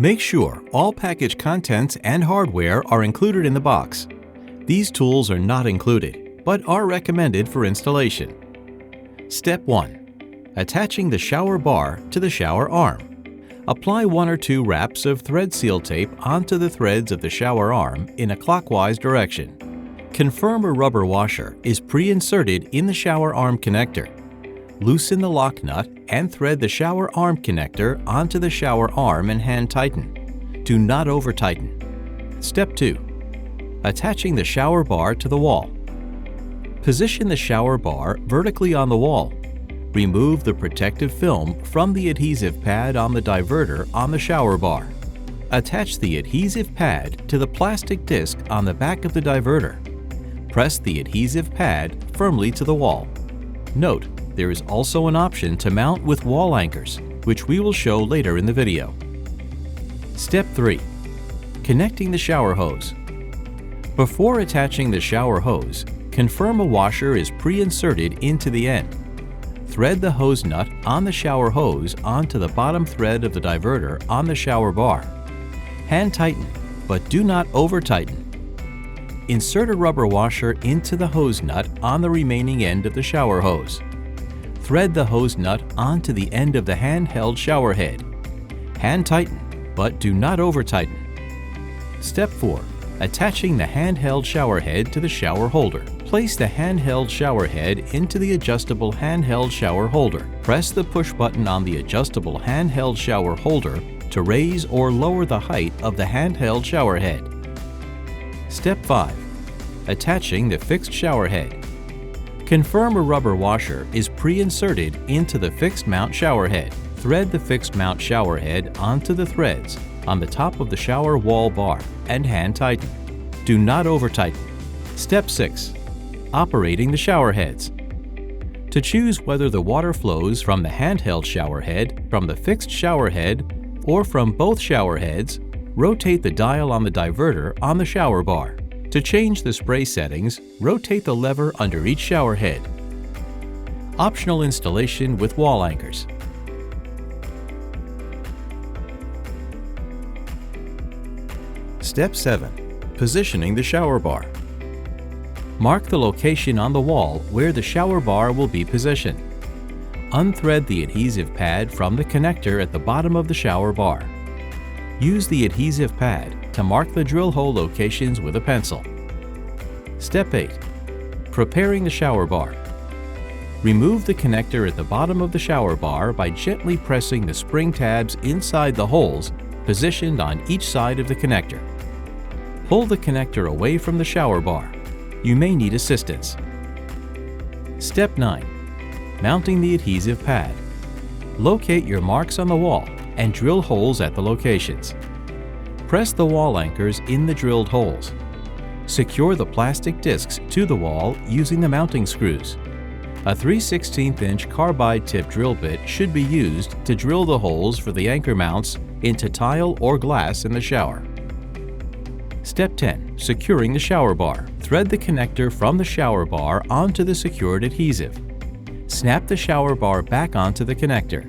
Make sure all package contents and hardware are included in the box. These tools are not included, but are recommended for installation. Step 1. Attaching the shower bar to the shower arm. Apply 1 or 2 wraps of thread seal tape onto the threads of the shower arm in a clockwise direction. Confirm a rubber washer is pre-inserted in the shower arm connector. Loosen the lock nut and thread the shower arm connector onto the shower arm and hand tighten. Do not over-tighten. Step 2. Attaching the shower bar to the wall. Position the shower bar vertically on the wall. Remove the protective film from the adhesive pad on the diverter on the shower bar. Attach the adhesive pad to the plastic disc on the back of the diverter. Press the adhesive pad firmly to the wall. Note, there is also an option to mount with wall anchors, which we will show later in the video. Step 3. Connecting the shower hose. Before attaching the shower hose, confirm a washer is pre-inserted into the end. Thread the hose nut on the shower hose onto the bottom thread of the diverter on the shower bar. Hand tighten, but do not over-tighten. Insert a rubber washer into the hose nut on the remaining end of the shower hose. Thread the hose nut onto the end of the handheld shower head. Hand tighten, but do not over-tighten. Step 4. Attaching the handheld shower head to the shower holder. Place the handheld shower head into the adjustable handheld shower holder. Press the push button on the adjustable handheld shower holder to raise or lower the height of the handheld shower head. Step 5. Attaching the fixed shower head. Confirm a rubber washer is pre-inserted into the fixed mount shower head. Thread the fixed mount shower head onto the threads on the top of the shower wall bar and hand tighten. Do not over-tighten. Step 6. Operating the shower heads. To choose whether the water flows from the handheld shower head, from the fixed shower head, or from both shower heads, rotate the dial on the diverter on the shower bar. To change the spray settings, rotate the lever under each shower head. Optional installation with wall anchors. Step 7. Positioning the shower bar. Mark the location on the wall where the shower bar will be positioned. Unthread the adhesive pad from the connector at the bottom of the shower bar. Use the adhesive pad to mark the drill hole locations with a pencil. Step 8. Preparing the shower bar. Remove the connector at the bottom of the shower bar by gently pressing the spring tabs inside the holes positioned on each side of the connector. Pull the connector away from the shower bar. You may need assistance. Step 9. Mounting the adhesive pad. Locate your marks on the wall and drill holes at the locations. Press the wall anchors in the drilled holes. Secure the plastic discs to the wall using the mounting screws. A 3/16" carbide tip drill bit should be used to drill the holes for the anchor mounts into tile or glass in the shower. Step 10. Securing the shower bar. Thread the connector from the shower bar onto the secured adhesive. Snap the shower bar back onto the connector.